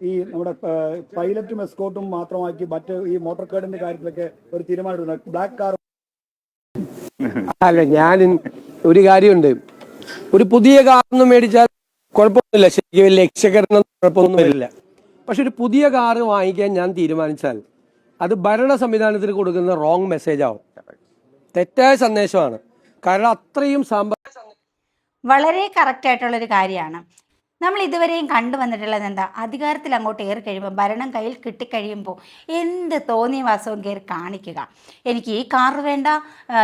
ഈ നമ്മുടെ പൈലറ്റും എസ്കോർട്ടും മാത്രമാക്കി മറ്റ് ഈ മോട്ടോർ കാർഡിന്റെ കാര്യത്തിലൊക്കെ ഒരു തീരുമാനം ബ്ലാക്ക് കാർ അല്ല, ഞാൻ ഒരു കാര്യമുണ്ട്. ഒരു പുതിയ കാറൊന്നും മേടിച്ചാൽ കുഴപ്പമൊന്നുമില്ല, ശരിക്കും ലക്ഷക്കരൊന്നും കുഴപ്പമൊന്നും വരില്ല. പക്ഷെ ഒരു പുതിയ കാറ് വാങ്ങിക്കാൻ ഞാൻ തീരുമാനിച്ചാൽ അത് ഭരണ സംവിധാനത്തിന് കൊടുക്കുന്ന റോങ് മെസ്സേജ് ആവും, തെറ്റായ സന്ദേശമാണ്. കാരണം അത്രയും വളരെ കറക്റ്റ് ആയിട്ടുള്ളൊരു കാര്യമാണ്. നമ്മൾ ഇതുവരെയും കണ്ടുവന്നിട്ടുള്ളത് എന്താ, അധികാരത്തിൽ അങ്ങോട്ട് കയറി കഴിയുമ്പോൾ, ഭരണം കയ്യിൽ കിട്ടിക്കഴിയുമ്പോൾ എന്ത് തോന്നിയ വാസവും കയറി കാണിക്കുക. എനിക്ക് ഈ കാറ് വേണ്ട,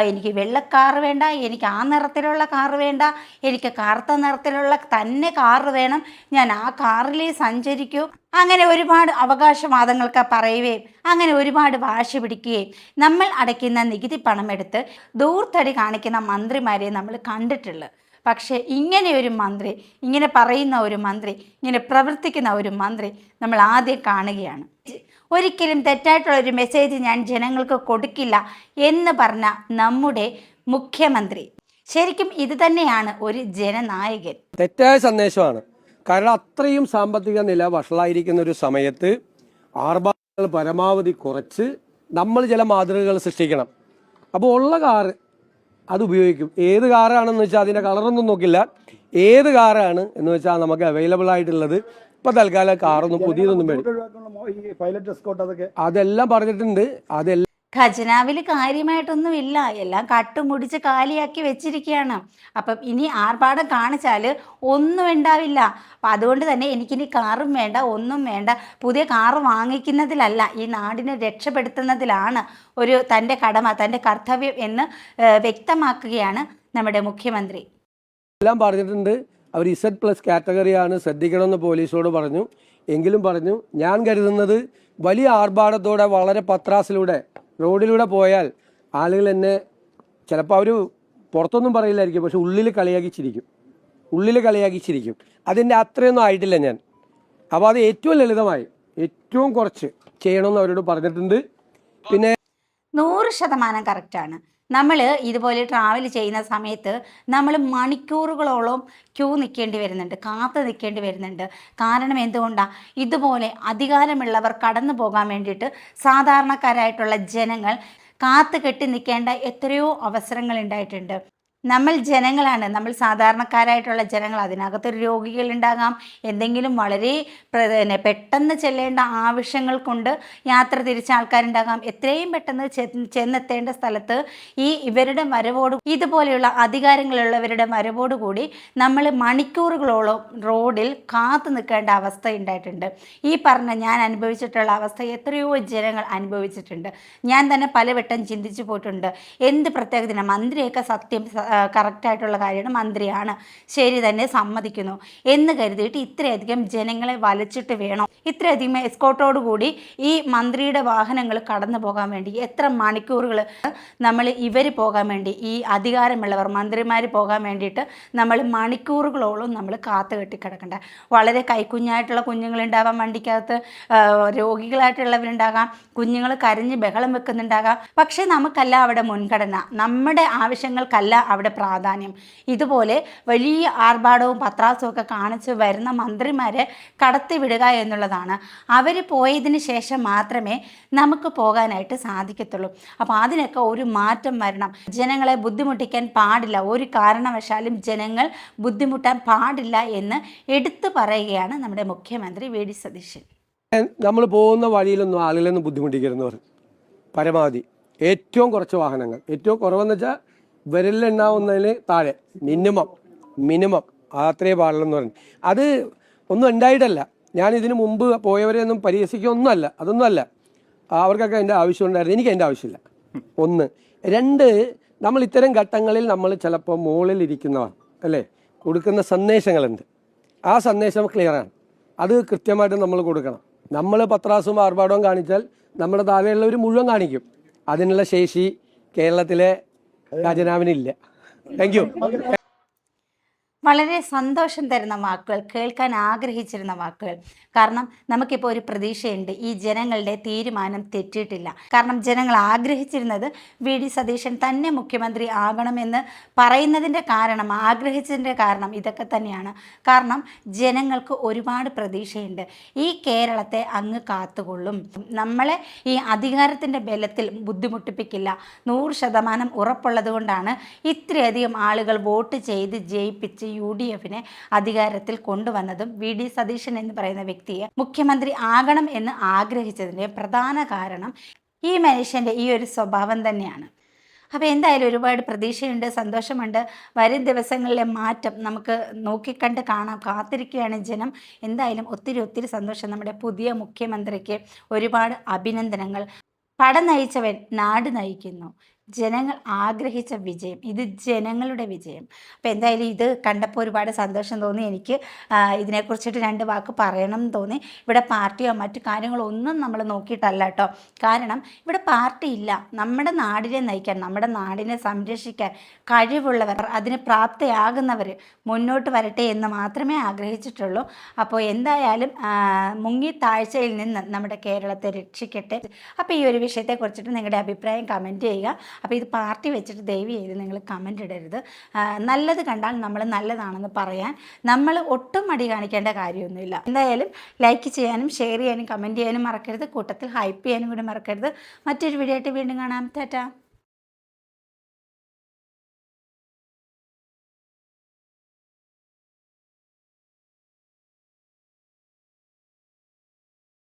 എനിക്ക് വെള്ളക്കാറ് വേണ്ട, എനിക്ക് ആ നിറത്തിലുള്ള കാറ് വേണ്ട, എനിക്ക് കറുത്ത നിറത്തിലുള്ള തന്നെ കാറ് വേണം, ഞാൻ ആ കാറിലേ സഞ്ചരിക്കൂ. അങ്ങനെ ഒരുപാട് അവകാശവാദങ്ങളൊക്കെ പറയുകയും അങ്ങനെ ഒരുപാട് വാശി പിടിക്കുകയും നമ്മൾ അടയ്ക്കുന്ന നികുതി പണമെടുത്ത് ദൂർത്തടി കാണിക്കുന്ന മന്ത്രിമാരെ നമ്മൾ കണ്ടിട്ടുള്ളത്. പക്ഷേ ഇങ്ങനെ ഒരു മന്ത്രി, ഇങ്ങനെ പറയുന്ന ഒരു മന്ത്രി, ഇങ്ങനെ പ്രവർത്തിക്കുന്ന ഒരു മന്ത്രി നമ്മൾ ആദ്യം കാണുകയാണ്. ഒരിക്കലും തെറ്റായിട്ടുള്ളൊരു മെസ്സേജ് ഞാൻ ജനങ്ങൾക്ക് കൊടുക്കില്ല എന്ന് പറഞ്ഞ നമ്മുടെ മുഖ്യമന്ത്രി, ശരിക്കും ഇത് തന്നെയാണ് ഒരു ജനനായകൻ. തെറ്റായ സന്ദേശമാണ്. കാരണം അത്രയും സാമ്പത്തിക നില വഷളായിരിക്കുന്ന ഒരു സമയത്ത് ആർഭാടങ്ങൾ പരമാവധി കുറച്ച് നമ്മൾ ചില മാതൃകകൾ സൃഷ്ടിക്കണം. അപ്പോൾ ഉള്ള കാറ് അത് ഉപയോഗിക്കും. ഏത് കാറാണെന്ന് വെച്ചാൽ അതിൻ്റെ കളറൊന്നും നോക്കില്ല, ഏത് കാറാണ് എന്ന് വെച്ചാൽ നമുക്ക് അവൈലബിൾ ആയിട്ടുള്ളത്. ഇപ്പം തൽക്കാലം കാറൊന്നും പുതിയതൊന്നും വേണം, അതെല്ലാം പറഞ്ഞിട്ടുണ്ട്. അതെല്ലാം ഖജനാവിൽ കാര്യമായിട്ടൊന്നുമില്ല, എല്ലാം കട്ടുമുടിച്ച് കാലിയാക്കി വെച്ചിരിക്കുകയാണ്. അപ്പം ഇനി ആർഭാടം കാണിച്ചാൽ ഒന്നും ഉണ്ടാവില്ല. അപ്പം അതുകൊണ്ട് തന്നെ എനിക്കിനി കാറും വേണ്ട, ഒന്നും വേണ്ട. പുതിയ കാറ് വാങ്ങിക്കുന്നതിലല്ല, ഈ നാടിനെ രക്ഷപ്പെടുത്തുന്നതിലാണ് ഒരു തൻ്റെ കടമ, തൻ്റെ കർത്തവ്യം എന്ന് വ്യക്തമാക്കുകയാണ് നമ്മുടെ മുഖ്യമന്ത്രി. എല്ലാം പറഞ്ഞിട്ടുണ്ട്. അവർ Z+ കാറ്റഗറിയാണ്, ശ്രദ്ധിക്കണമെന്ന് പോലീസോട് പറഞ്ഞു. എങ്കിലും പറഞ്ഞു, ഞാൻ കരുതുന്നത് വലിയ ആർഭാടത്തോടെ വളരെ പത്രാസിലൂടെ റോഡിലൂടെ പോയാൽ ആളുകൾ എന്നെ ചിലപ്പോൾ അവർ പുറത്തൊന്നും പറയില്ലായിരിക്കും, പക്ഷെ ഉള്ളിൽ കളിയാക്കിച്ചിരിക്കും. അതിൻ്റെ അത്രയൊന്നും ആയിട്ടില്ല ഞാൻ. അപ്പോൾ അത് ഏറ്റവും ലളിതമായി ഏറ്റവും കുറച്ച് ചെയ്യണമെന്ന് അവരോട് പറഞ്ഞിട്ടുണ്ട്. പിന്നെ 100% കറക്റ്റാണ്. നമ്മൾ ഇതുപോലെ ട്രാവൽ ചെയ്യുന്ന സമയത്ത് നമ്മൾ മണിക്കൂറുകളോളം ക്യൂ നിൽക്കേണ്ടി വരുന്നുണ്ട്, കാത്തു നിൽക്കേണ്ടി വരുന്നുണ്ട്. കാരണം എന്തുകൊണ്ടാണ്? ഇതുപോലെ അധികാരമുള്ളവർ കടന്നു പോകാൻ വേണ്ടിയിട്ട് സാധാരണക്കാരായിട്ടുള്ള ജനങ്ങൾ കാത്തു കെട്ടി നിൽക്കേണ്ട എത്രയോ അവസരങ്ങൾ ഉണ്ടായിട്ടുണ്ട്. നമ്മൾ ജനങ്ങളാണ്, നമ്മൾ സാധാരണക്കാരായിട്ടുള്ള ജനങ്ങൾ. അതിനകത്തൊരു രോഗികളുണ്ടാകാം, എന്തെങ്കിലും വളരെ പെട്ടെന്ന് ചെല്ലേണ്ട ആവശ്യങ്ങൾ കൊണ്ട് യാത്ര തിരിച്ച ആൾക്കാരുണ്ടാകാം. എത്രയും പെട്ടെന്ന് ചെന്നെത്തേണ്ട സ്ഥലത്ത് ഇവരുടെ വരവോട്, ഇതുപോലെയുള്ള അധികാരങ്ങളുള്ളവരുടെ വരവോടുകൂടി നമ്മൾ മണിക്കൂറുകളോളം റോഡിൽ കാത്തു നിൽക്കേണ്ട അവസ്ഥ ഉണ്ടായിട്ടുണ്ട്. ഈ പറഞ്ഞ ഞാൻ അനുഭവിച്ചിട്ടുള്ള അവസ്ഥ എത്രയോ ജനങ്ങൾ അനുഭവിച്ചിട്ടുണ്ട്. ഞാൻ തന്നെ പലവട്ടം ചിന്തിച്ചു പോയിട്ടുണ്ട്, എന്ത് പ്രത്യേകത. മന്ത്രിയൊക്കെ സത്യം കറക്റ്റായിട്ടുള്ള കാര്യമാണ്, മന്ത്രിയാണ്, ശരി തന്നെ, സമ്മതിക്കുന്നു എന്ന് കരുതിയിട്ട് ഇത്രയധികം ജനങ്ങളെ വലച്ചിട്ട് വേണം ഇത്രയധികം എസ്കോർട്ടോടുകൂടി ഈ മന്ത്രിയുടെ വാഹനങ്ങൾ കടന്നു പോകാൻ വേണ്ടി എത്ര മണിക്കൂറുകൾ നമ്മൾ ഇവർ പോകാൻ വേണ്ടി, ഈ അധികാരമുള്ളവർ മന്ത്രിമാർ പോകാൻ വേണ്ടിയിട്ട് നമ്മൾ മണിക്കൂറുകളോളം നമ്മൾ കാത്തു കെട്ടിക്കിടക്കണ്ട. വളരെ കൈക്കുഞ്ഞായിട്ടുള്ള കുഞ്ഞുങ്ങളുണ്ടാവാം, വണ്ടിക്കകത്ത് രോഗികളായിട്ടുള്ളവരുണ്ടാകാം, കുഞ്ഞുങ്ങൾ കരഞ്ഞ് ബഹളം വെക്കുന്നുണ്ടാകാം. പക്ഷേ നമുക്കല്ല അവിടെ മുൻഗണന, നമ്മുടെ ആവശ്യങ്ങൾക്കല്ല അവിടെ പ്രാധാന്യം. ഇതുപോലെ വലിയ ആർഭാടവും പത്രാസും ഒക്കെ കാണിച്ച് വരുന്ന മന്ത്രിമാരെ കടത്തിവിടുക എന്നുള്ളതാണ്. അവർ പോയതിന് ശേഷം മാത്രമേ നമുക്ക് പോകാനായിട്ട് സാധിക്കത്തുള്ളൂ. അപ്പോൾ അതിനൊക്കെ ഒരു മാറ്റം വരണം. ജനങ്ങളെ ബുദ്ധിമുട്ടിക്കാൻ പാടില്ല, ഒരു കാരണവശാലും ജനങ്ങൾ ബുദ്ധിമുട്ടാൻ പാടില്ല എന്ന് എടുത്തു പറയുകയാണ് നമ്മുടെ മുഖ്യമന്ത്രി വി.ഡി. സതീശൻ. നമ്മൾ പോകുന്ന വഴിയിലൊന്നും ആളുകളൊന്നും ബുദ്ധിമുട്ടിക്കരുതെന്ന് പറയും. പരമാവധി ഏറ്റവും കുറച്ച് വാഹനങ്ങൾ, ഏറ്റവും കുറവെന്ന് വെച്ചാൽ വിരലിലെണ്ണാവുന്നതിന് താഴെ, മിനിമം അത്രേ പാടുള്ളെന്ന് പറഞ്ഞു. അത് ഒന്നും ഉണ്ടായിട്ടല്ല, ഞാൻ ഇതിനു മുമ്പ് പോയവരെ ഒന്നും പരിഹസിക്കൊന്നുമല്ല, അതൊന്നുമല്ല. അവർക്കൊക്കെ അതിൻ്റെ ആവശ്യമുണ്ടായിരുന്നു, എനിക്ക് അതിൻ്റെ ആവശ്യമില്ല. 1. 2, നമ്മൾ ഇത്തരം ഘട്ടങ്ങളിൽ നമ്മൾ ചിലപ്പോൾ മുകളിലിരിക്കുന്നവർ അല്ലേ കൊടുക്കുന്ന സന്ദേശങ്ങളുണ്ട്. ആ സന്ദേശം ക്ലിയറാണ്, അത് കൃത്യമായിട്ട് നമ്മൾ കൊടുക്കണം. നമ്മൾ പത്രാസും ആർഭാടവും കാണിച്ചാൽ നമ്മുടെ താഴെയുള്ളവർ മുഴുവൻ കാണിക്കും. അതിനുള്ള ശേഷി കേരളത്തിലെ ഖജനാവിനില്ല. Thank you. വളരെ സന്തോഷം തരുന്ന വാക്കുകൾ, കേൾക്കാൻ ആഗ്രഹിച്ചിരുന്ന വാക്കുകൾ. കാരണം നമുക്കിപ്പോൾ ഒരു പ്രതീക്ഷയുണ്ട്, ഈ ജനങ്ങളുടെ തീരുമാനം തെറ്റിയിട്ടില്ല. കാരണം ജനങ്ങൾ ആഗ്രഹിച്ചിരുന്നത് വി.ഡി. സതീശൻ തന്നെ മുഖ്യമന്ത്രി ആകണമെന്ന് പറയുന്നതിൻ്റെ കാരണം, ആഗ്രഹിച്ചതിൻ്റെ കാരണം ഇതൊക്കെ തന്നെയാണ്. കാരണം ജനങ്ങൾക്ക് ഒരുപാട് പ്രതീക്ഷയുണ്ട്. ഈ കേരളത്തെ അങ്ങ് കാത്തുകൊള്ളും, നമ്മളെ ഈ അധികാരത്തിൻ്റെ ബലത്തിൽ ബുദ്ധിമുട്ടിപ്പിക്കില്ല, 100% ഉറപ്പുള്ളത് കൊണ്ടാണ് ഇത്രയധികം ആളുകൾ വോട്ട് ചെയ്ത് ജയിപ്പിച്ച് UDF-നെ അധികാരത്തിൽ കൊണ്ടുവന്നതും വി.ഡി. സതീശൻ എന്ന് പറയുന്ന വ്യക്തിയെ മുഖ്യമന്ത്രി ആകണം എന്ന് ആഗ്രഹിച്ചതിൻ്റെ പ്രധാന കാരണം ഈ മനുഷ്യൻ്റെ ഈ ഒരു സ്വഭാവം തന്നെയാണ്. അപ്പോൾ എന്തായാലും ഒരുപാട് പ്രതീക്ഷയുണ്ട്, സന്തോഷമുണ്ട്. വരും ദിവസങ്ങളിലെ മാറ്റം നമുക്ക് നോക്കിക്കണ്ട് കാണാം. കാത്തിരിക്കുകയാണ് ജനം. എന്തായാലും ഒത്തിരി സന്തോഷം. നമ്മുടെ പുതിയ മുഖ്യമന്ത്രിക്ക് ഒരുപാട് അഭിനന്ദനങ്ങൾ. പട നയിച്ചവൻ നാട് നയിക്കുന്നു. ജനങ്ങൾ ആഗ്രഹിച്ച വിജയം, ഇത് ജനങ്ങളുടെ വിജയം. അപ്പോൾ എന്തായാലും ഇത് കണ്ടപ്പോൾ ഒരുപാട് സന്തോഷം തോന്നി. എനിക്ക് ഇതിനെക്കുറിച്ചിട്ട് 2 വാക്ക് പറയണം എന്ന് തോന്നി. ഇവിടെ പാർട്ടിയോ മറ്റു കാര്യങ്ങളോ ഒന്നും നമ്മൾ നോക്കിയിട്ടല്ല കേട്ടോ. കാരണം ഇവിടെ പാർട്ടി ഇല്ല. നമ്മുടെ നാടിനെ നയിക്കാൻ, നമ്മുടെ നാടിനെ സംരക്ഷിക്കാൻ കഴിവുള്ളവർ, അതിന് പ്രാപ്തയാകുന്നവർ മുന്നോട്ട് വരട്ടെ എന്ന് മാത്രമേ ആഗ്രഹിച്ചിട്ടുള്ളൂ. അപ്പോൾ എന്തായാലും മുങ്ങി താഴ്ചയിൽ നിന്ന് നമ്മുടെ കേരളത്തെ രക്ഷിക്കട്ടെ. അപ്പോൾ ഈ ഒരു വിഷയത്തെക്കുറിച്ചിട്ട് നിങ്ങളുടെ അഭിപ്രായം കമൻറ്റ് ചെയ്യുക. അപ്പോൾ ഇത് പാർട്ടി വെച്ചിട്ട് ദയവ് ചെയ്ത് നിങ്ങൾ കമൻ്റ് ഇടരുത്. നല്ലത് കണ്ടാൽ നമ്മൾ നല്ലതാണെന്ന് പറയാൻ നമ്മൾ ഒട്ടും മടി കാണിക്കേണ്ട കാര്യമൊന്നുമില്ല. എന്തായാലും ലൈക്ക് ചെയ്യാനും ഷെയർ ചെയ്യാനും കമൻറ്റ് ചെയ്യാനും മറക്കരുത്. കൂട്ടത്തിൽ ഹൈപ്പ് ചെയ്യാനും കൂടി മറക്കരുത്. മറ്റൊരു വീഡിയോ ആയിട്ട് വീണ്ടും കാണാം. ടാറ്റാ.